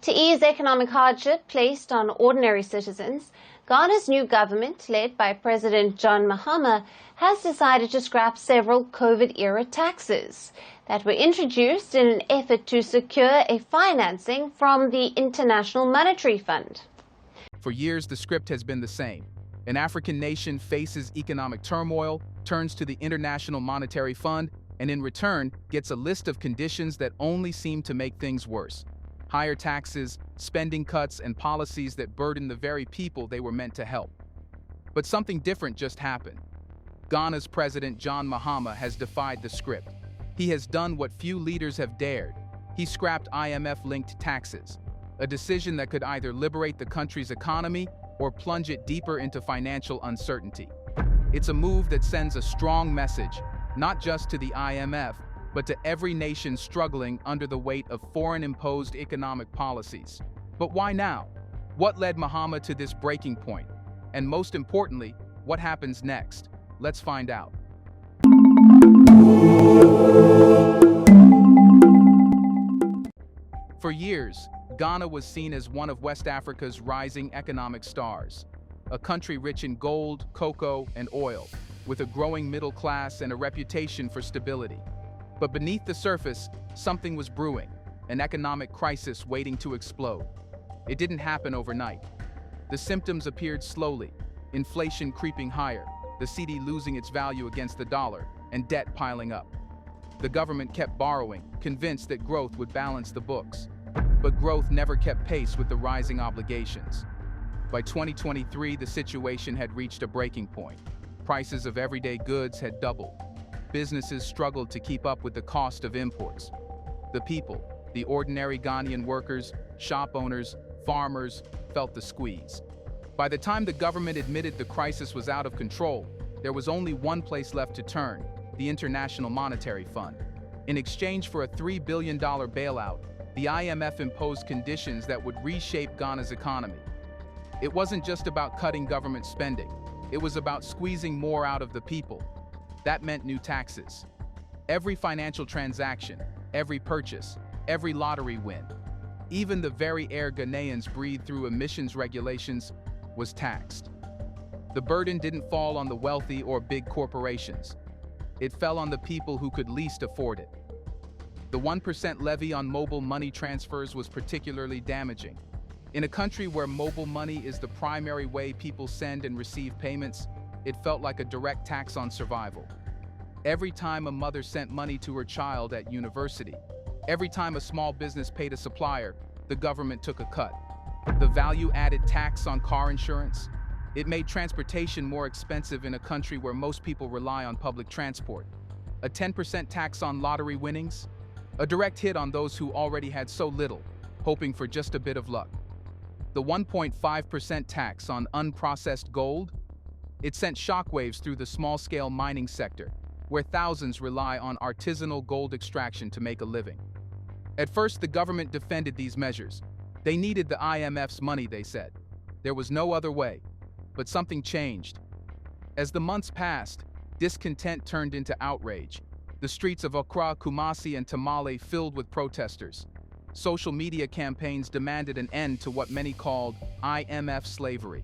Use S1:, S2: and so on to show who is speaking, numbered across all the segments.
S1: To ease economic hardship placed on ordinary citizens, Ghana's new government, led by President John Mahama, has decided to scrap several COVID-era taxes that were introduced in an effort to secure a financing from the International Monetary Fund.
S2: For years, the script has been the same. An African nation faces economic turmoil, turns to the International Monetary Fund, and in return gets a list of conditions that only seem to make things worse. Higher taxes, spending cuts, and policies that burden the very people they were meant to help. But something different just happened. Ghana's President John Mahama has defied the script. He has done what few leaders have dared. He scrapped IMF-linked taxes, a decision that could either liberate the country's economy or plunge it deeper into financial uncertainty. It's a move that sends a strong message, not just to the IMF, but to every nation struggling under the weight of foreign-imposed economic policies. But why now? What led Mahama to this breaking point? And most importantly, what happens next? Let's find out. For years, Ghana was seen as one of West Africa's rising economic stars, a country rich in gold, cocoa, and oil, with a growing middle class and a reputation for stability. But beneath the surface, something was brewing, an economic crisis waiting to explode. It didn't happen overnight. The symptoms appeared slowly, inflation creeping higher, the cedi losing its value against the dollar, and debt piling up. The government kept borrowing, convinced that growth would balance the books. But growth never kept pace with the rising obligations. By 2023, the situation had reached a breaking point. Prices of everyday goods had doubled. Businesses struggled to keep up with the cost of imports. The people, the ordinary Ghanaian workers, shop owners, farmers, felt the squeeze. By the time the government admitted the crisis was out of control, there was only one place left to turn: the International Monetary Fund. In exchange for a $3 billion bailout, the IMF imposed conditions that would reshape Ghana's economy. It wasn't just about cutting government spending. It was about squeezing more out of the people. That meant new taxes. Every financial transaction, every purchase, every lottery win, even the very air Ghanaians breathe through emissions regulations, was taxed. The burden didn't fall on the wealthy or big corporations. It fell on the people who could least afford it. The 1% levy on mobile money transfers was particularly damaging. In a country where mobile money is the primary way people send and receive payments, it felt like a direct tax on survival. Every time a mother sent money to her child at university, every time a small business paid a supplier, the government took a cut. The value-added tax on car insurance, it made transportation more expensive in a country where most people rely on public transport. A 10% tax on lottery winnings, a direct hit on those who already had so little, hoping for just a bit of luck. The 1.5% tax on unprocessed gold, it sent shockwaves through the small-scale mining sector, where thousands rely on artisanal gold extraction to make a living. At first, the government defended these measures. They needed the IMF's money, they said. There was no other way. But something changed. As the months passed, discontent turned into outrage. The streets of Accra, Kumasi, and Tamale filled with protesters. Social media campaigns demanded an end to what many called IMF slavery.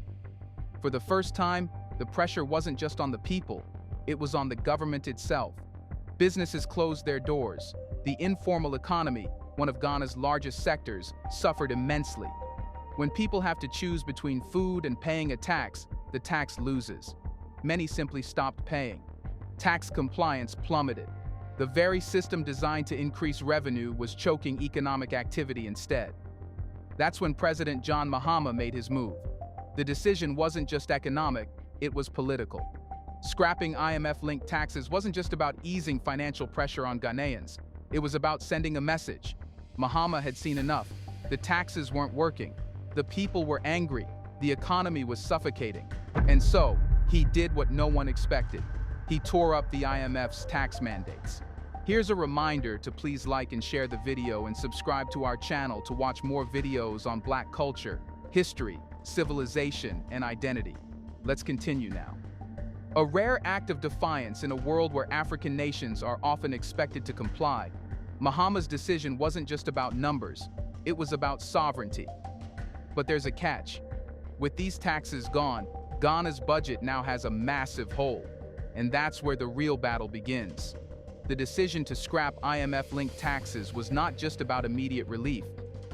S2: For the first time, the pressure wasn't just on the people, it was on the government itself. Businesses closed their doors. The informal economy, one of Ghana's largest sectors, suffered immensely. When people have to choose between food and paying a tax, the tax loses. Many simply stopped paying. Tax compliance plummeted. The very system designed to increase revenue was choking economic activity instead. That's when President John Mahama made his move. The decision wasn't just economic, it was political. Scrapping IMF-linked taxes wasn't just about easing financial pressure on Ghanaians. It was about sending a message. Mahama had seen enough. The taxes weren't working. The people were angry. The economy was suffocating. And so, he did what no one expected. He tore up the IMF's tax mandates. Here's a reminder to please like and share the video and subscribe to our channel to watch more videos on Black culture, history, civilization, and identity. Let's continue now. A rare act of defiance in a world where African nations are often expected to comply, Mahama's decision wasn't just about numbers. It was about sovereignty. But there's a catch. With these taxes gone, Ghana's budget now has a massive hole. And that's where the real battle begins. The decision to scrap IMF-linked taxes was not just about immediate relief.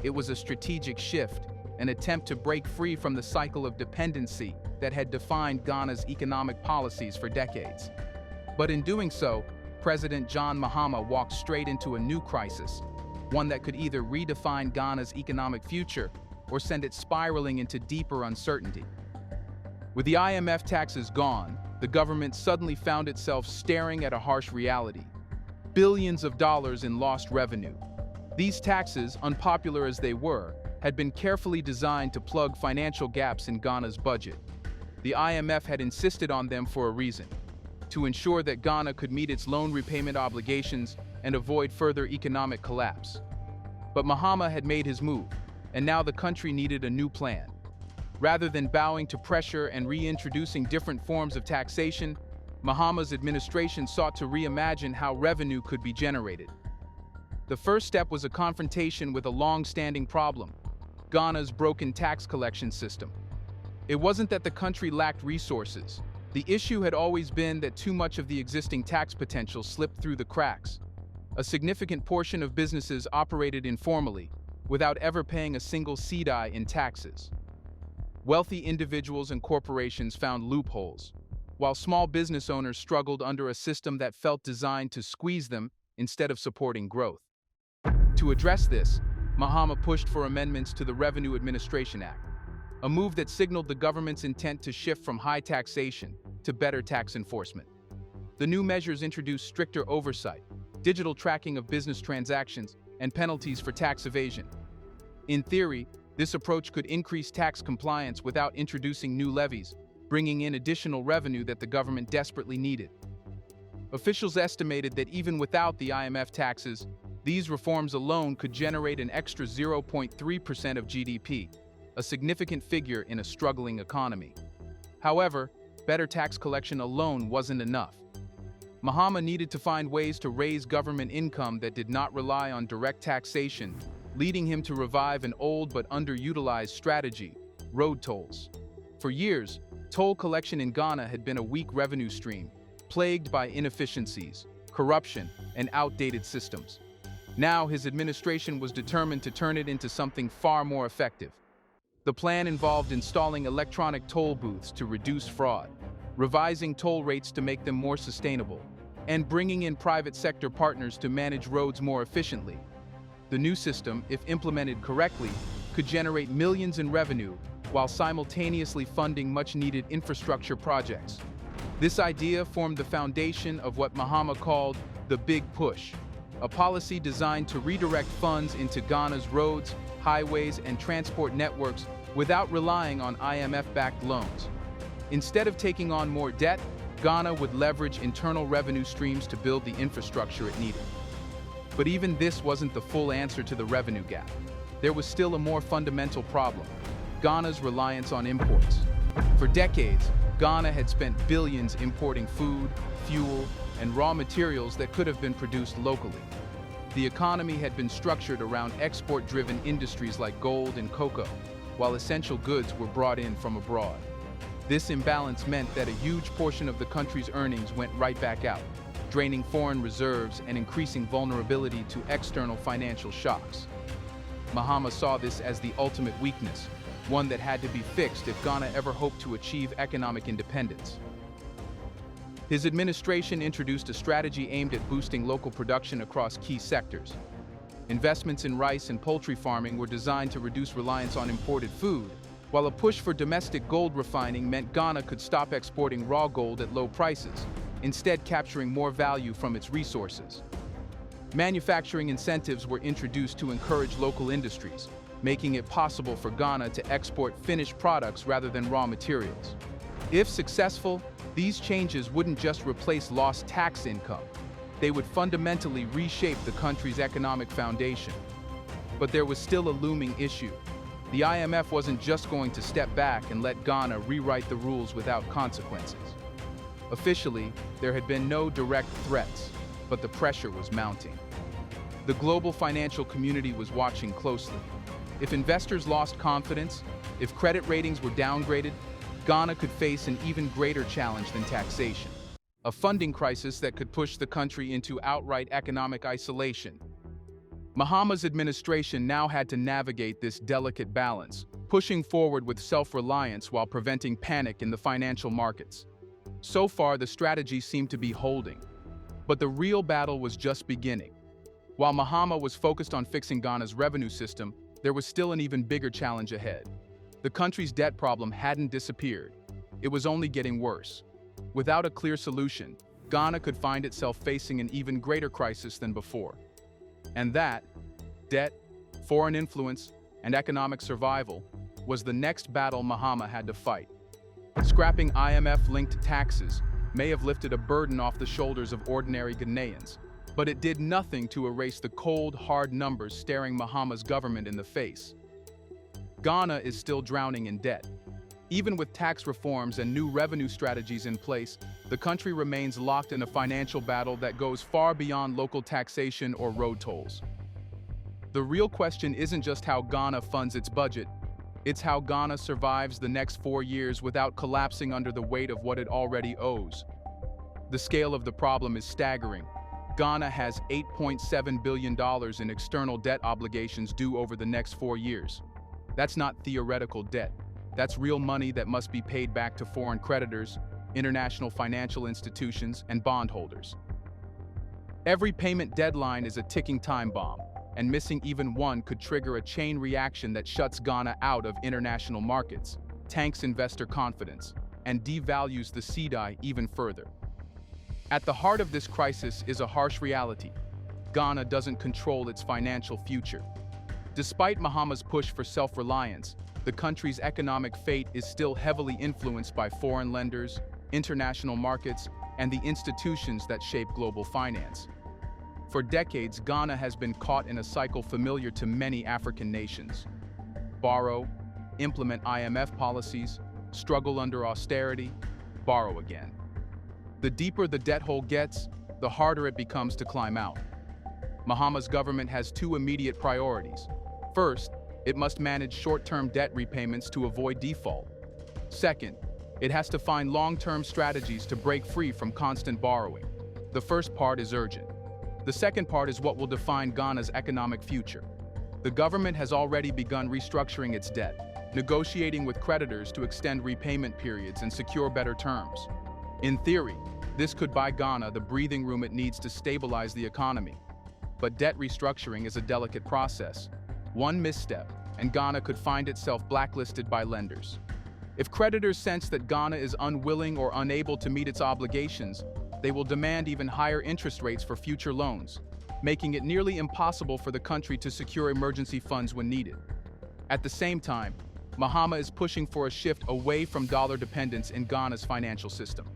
S2: It was a strategic shift, an attempt to break free from the cycle of dependency that had defined Ghana's economic policies for decades. But in doing so, President John Mahama walked straight into a new crisis, one that could either redefine Ghana's economic future or send it spiraling into deeper uncertainty. With the IMF taxes gone, the government suddenly found itself staring at a harsh reality: billions of dollars in lost revenue. These taxes, unpopular as they were, had been carefully designed to plug financial gaps in Ghana's budget. The IMF had insisted on them for a reason: to ensure that Ghana could meet its loan repayment obligations and avoid further economic collapse. But Mahama had made his move, and now the country needed a new plan. Rather than bowing to pressure and reintroducing different forms of taxation, Mahama's administration sought to reimagine how revenue could be generated. The first step was a confrontation with a long-standing problem: Ghana's broken tax collection system. It wasn't that the country lacked resources. The issue had always been that too much of the existing tax potential slipped through the cracks. A significant portion of businesses operated informally, without ever paying a single cedi in taxes. Wealthy individuals and corporations found loopholes, while small business owners struggled under a system that felt designed to squeeze them instead of supporting growth. To address this, Mahama pushed for amendments to the Revenue Administration Act, a move that signaled the government's intent to shift from high taxation to better tax enforcement. The new measures introduced stricter oversight, digital tracking of business transactions, and penalties for tax evasion. In theory, this approach could increase tax compliance without introducing new levies, bringing in additional revenue that the government desperately needed. Officials estimated that even without the IMF taxes, these reforms alone could generate an extra 0.3% of GDP, a significant figure in a struggling economy. However, better tax collection alone wasn't enough. Mahama needed to find ways to raise government income that did not rely on direct taxation, leading him to revive an old but underutilized strategy: road tolls. For years, toll collection in Ghana had been a weak revenue stream, plagued by inefficiencies, corruption, and outdated systems. Now his administration was determined to turn it into something far more effective. The plan involved installing electronic toll booths to reduce fraud, revising toll rates to make them more sustainable, and bringing in private sector partners to manage roads more efficiently. The new system, if implemented correctly, could generate millions in revenue while simultaneously funding much-needed infrastructure projects. This idea formed the foundation of what Mahama called the Big Push, a policy designed to redirect funds into Ghana's roads, highways, and transport networks without relying on IMF-backed loans. Instead of taking on more debt, Ghana would leverage internal revenue streams to build the infrastructure it needed. But even this wasn't the full answer to the revenue gap. There was still a more fundamental problem: Ghana's reliance on imports. For decades, Ghana had spent billions importing food, fuel, and raw materials that could have been produced locally. The economy had been structured around export-driven industries like gold and cocoa, while essential goods were brought in from abroad. This imbalance meant that a huge portion of the country's earnings went right back out, draining foreign reserves and increasing vulnerability to external financial shocks. Mahama saw this as the ultimate weakness, one that had to be fixed if Ghana ever hoped to achieve economic independence. His administration introduced a strategy aimed at boosting local production across key sectors. Investments in rice and poultry farming were designed to reduce reliance on imported food, while a push for domestic gold refining meant Ghana could stop exporting raw gold at low prices, instead capturing more value from its resources. Manufacturing incentives were introduced to encourage local industries, making it possible for Ghana to export finished products rather than raw materials. If successful, these changes wouldn't just replace lost tax income, they would fundamentally reshape the country's economic foundation. But there was still a looming issue. The IMF wasn't just going to step back and let Ghana rewrite the rules without consequences. Officially, there had been no direct threats, but the pressure was mounting. The global financial community was watching closely. If investors lost confidence, if credit ratings were downgraded, Ghana could face an even greater challenge than taxation. A funding crisis that could push the country into outright economic isolation. Mahama's administration now had to navigate this delicate balance, pushing forward with self-reliance while preventing panic in the financial markets. So far, the strategy seemed to be holding, but the real battle was just beginning. While Mahama was focused on fixing Ghana's revenue system, there was still an even bigger challenge ahead. The country's debt problem hadn't disappeared. It was only getting worse. Without a clear solution, Ghana could find itself facing an even greater crisis than before. And that, debt, foreign influence, and economic survival, was the next battle Mahama had to fight. Scrapping IMF-linked taxes may have lifted a burden off the shoulders of ordinary Ghanaians, but it did nothing to erase the cold, hard numbers staring Mahama's government in the face. Ghana is still drowning in debt. Even with tax reforms and new revenue strategies in place, the country remains locked in a financial battle that goes far beyond local taxation or road tolls. The real question isn't just how Ghana funds its budget, it's how Ghana survives the next 4 years without collapsing under the weight of what it already owes. The scale of the problem is staggering. Ghana has $8.7 billion in external debt obligations due over the next 4 years. That's not theoretical debt. That's real money that must be paid back to foreign creditors, international financial institutions, and bondholders. Every payment deadline is a ticking time bomb, and missing even one could trigger a chain reaction that shuts Ghana out of international markets, tanks investor confidence, and devalues the cedi even further. At the heart of this crisis is a harsh reality. Ghana doesn't control its financial future. Despite Mahama's push for self-reliance, the country's economic fate is still heavily influenced by foreign lenders, international markets, and the institutions that shape global finance. For decades, Ghana has been caught in a cycle familiar to many African nations. Borrow, implement IMF policies, struggle under austerity, borrow again. The deeper the debt hole gets, the harder it becomes to climb out. Mahama's government has two immediate priorities. First, it must manage short-term debt repayments to avoid default. Second, it has to find long-term strategies to break free from constant borrowing. The first part is urgent. The second part is what will define Ghana's economic future. The government has already begun restructuring its debt, negotiating with creditors to extend repayment periods and secure better terms. In theory, this could buy Ghana the breathing room it needs to stabilize the economy. But debt restructuring is a delicate process. One misstep, and Ghana could find itself blacklisted by lenders. If creditors sense that Ghana is unwilling or unable to meet its obligations, they will demand even higher interest rates for future loans, making it nearly impossible for the country to secure emergency funds when needed. At the same time, Mahama is pushing for a shift away from dollar dependence in Ghana's financial system.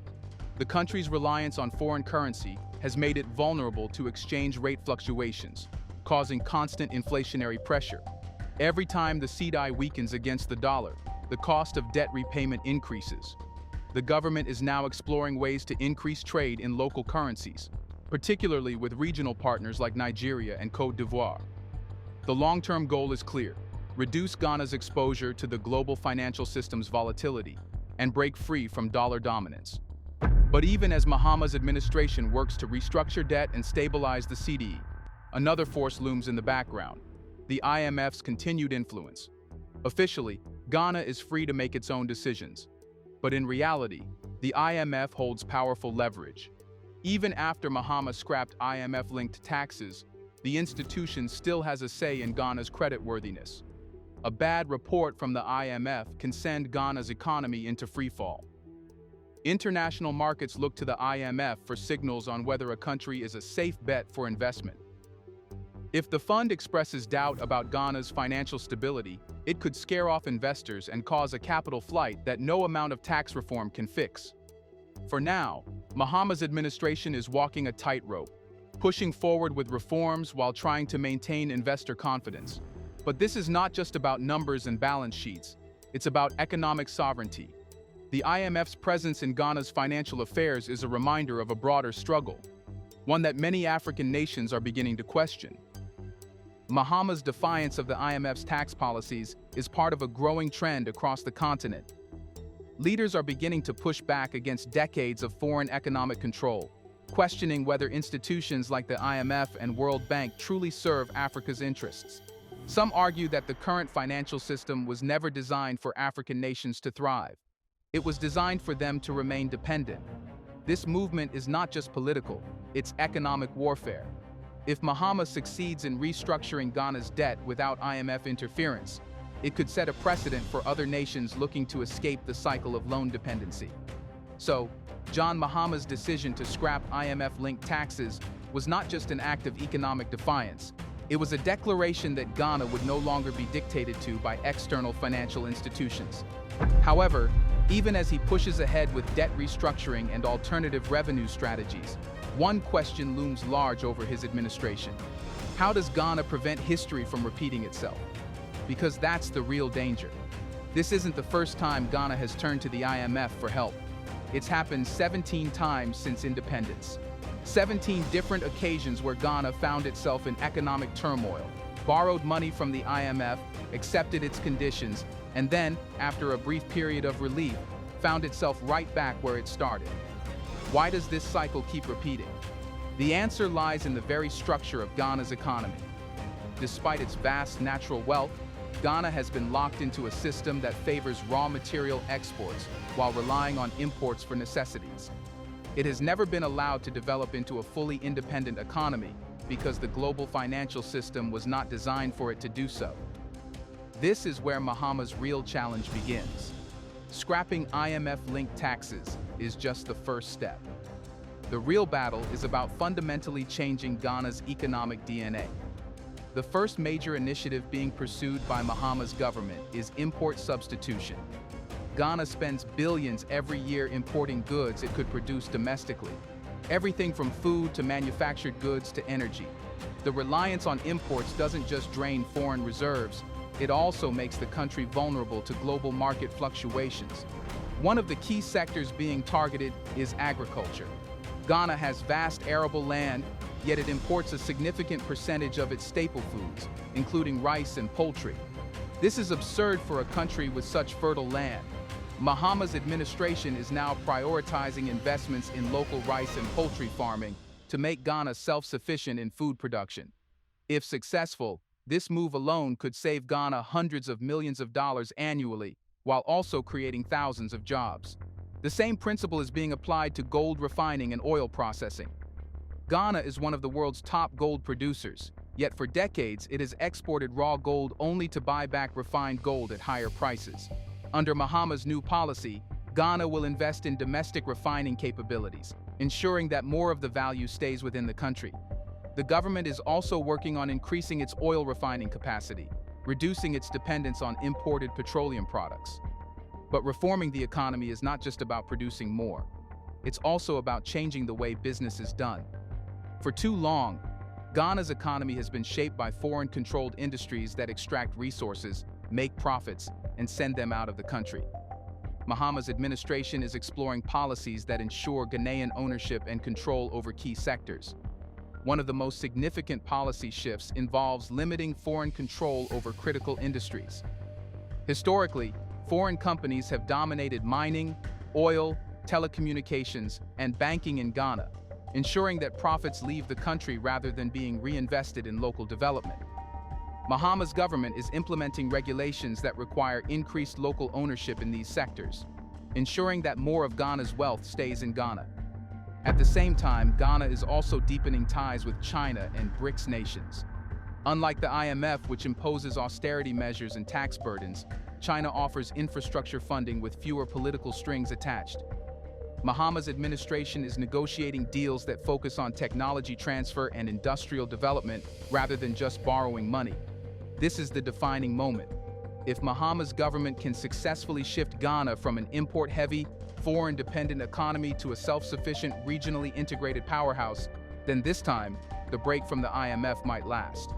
S2: The country's reliance on foreign currency has made it vulnerable to exchange rate fluctuations, causing constant inflationary pressure. Every time the cedi weakens against the dollar, the cost of debt repayment increases. The government is now exploring ways to increase trade in local currencies, particularly with regional partners like Nigeria and Côte d'Ivoire. The long-term goal is clear: reduce Ghana's exposure to the global financial system's volatility and break free from dollar dominance. But even as Mahama's administration works to restructure debt and stabilize the cedi, another force looms in the background: the IMF's continued influence. Officially, Ghana is free to make its own decisions. But in reality, the IMF holds powerful leverage. Even after Mahama scrapped IMF-linked taxes, the institution still has a say in Ghana's creditworthiness. A bad report from the IMF can send Ghana's economy into freefall. International markets look to the IMF for signals on whether a country is a safe bet for investment. If the fund expresses doubt about Ghana's financial stability, it could scare off investors and cause a capital flight that no amount of tax reform can fix. For now, Mahama's administration is walking a tightrope, pushing forward with reforms while trying to maintain investor confidence. But this is not just about numbers and balance sheets, it's about economic sovereignty. The IMF's presence in Ghana's financial affairs is a reminder of a broader struggle, one that many African nations are beginning to question. Mahama's defiance of the IMF's tax policies is part of a growing trend across the continent. Leaders are beginning to push back against decades of foreign economic control, questioning whether institutions like the IMF and World Bank truly serve Africa's interests. Some argue that the current financial system was never designed for African nations to thrive. It was designed for them to remain dependent. This movement is not just political, it's economic warfare. If Mahama succeeds in restructuring Ghana's debt without IMF interference, it could set a precedent for other nations looking to escape the cycle of loan dependency. So, John Mahama's decision to scrap IMF-linked taxes was not just an act of economic defiance, it was a declaration that Ghana would no longer be dictated to by external financial institutions. However, even as he pushes ahead with debt restructuring and alternative revenue strategies, one question looms large over his administration. How does Ghana prevent history from repeating itself? Because that's the real danger. This isn't the first time Ghana has turned to the IMF for help. It's happened 17 times since independence. 17 different occasions where Ghana found itself in economic turmoil, borrowed money from the IMF, accepted its conditions, and then, after a brief period of relief, found itself right back where it started. Why does this cycle keep repeating? The answer lies in the very structure of Ghana's economy. Despite its vast natural wealth, Ghana has been locked into a system that favors raw material exports while relying on imports for necessities. It has never been allowed to develop into a fully independent economy because the global financial system was not designed for it to do so. This is where Mahama's real challenge begins. Scrapping IMF-linked taxes is just the first step. The real battle is about fundamentally changing Ghana's economic DNA. The first major initiative being pursued by Mahama's government is import substitution. Ghana spends billions every year importing goods it could produce domestically. Everything from food to manufactured goods to energy. The reliance on imports doesn't just drain foreign reserves, it also makes the country vulnerable to global market fluctuations. One of the key sectors being targeted is agriculture. Ghana has vast arable land, yet it imports a significant percentage of its staple foods, including rice and poultry. This is absurd for a country with such fertile land. Mahama's administration is now prioritizing investments in local rice and poultry farming to make Ghana self-sufficient in food production. If successful, this move alone could save Ghana hundreds of millions of dollars annually, while also creating thousands of jobs. The same principle is being applied to gold refining and oil processing. Ghana is one of the world's top gold producers, yet for decades it has exported raw gold only to buy back refined gold at higher prices. Under Mahama's new policy, Ghana will invest in domestic refining capabilities, ensuring that more of the value stays within the country. The government is also working on increasing its oil refining capacity, reducing its dependence on imported petroleum products. But reforming the economy is not just about producing more. It's also about changing the way business is done. For too long, Ghana's economy has been shaped by foreign-controlled industries that extract resources, make profits, and send them out of the country. Mahama's administration is exploring policies that ensure Ghanaian ownership and control over key sectors. One of the most significant policy shifts involves limiting foreign control over critical industries. Historically, foreign companies have dominated mining, oil, telecommunications, and banking in Ghana, ensuring that profits leave the country rather than being reinvested in local development. Mahama's government is implementing regulations that require increased local ownership in these sectors, ensuring that more of Ghana's wealth stays in Ghana. At the same time, Ghana is also deepening ties with China and BRICS nations. Unlike the IMF, which imposes austerity measures and tax burdens, China offers infrastructure funding with fewer political strings attached. Mahama's administration is negotiating deals that focus on technology transfer and industrial development rather than just borrowing money. This is the defining moment. If Mahama's government can successfully shift Ghana from an import-heavy, foreign-dependent economy to a self-sufficient, regionally integrated powerhouse, then this time, the break from the IMF might last.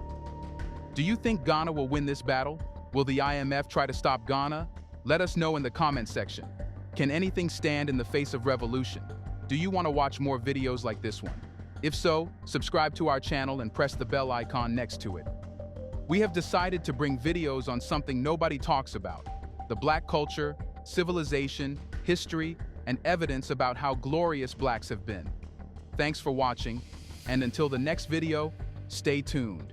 S2: Do you think Ghana will win this battle? Will the IMF try to stop Ghana? Let us know in the comments section. Can anything stand in the face of revolution? Do you want to watch more videos like this one? If so, subscribe to our channel and press the bell icon next to it. We have decided to bring videos on something nobody talks about: the Black culture, civilization, history, and evidence about how glorious Blacks have been. Thanks for watching, and until the next video, stay tuned.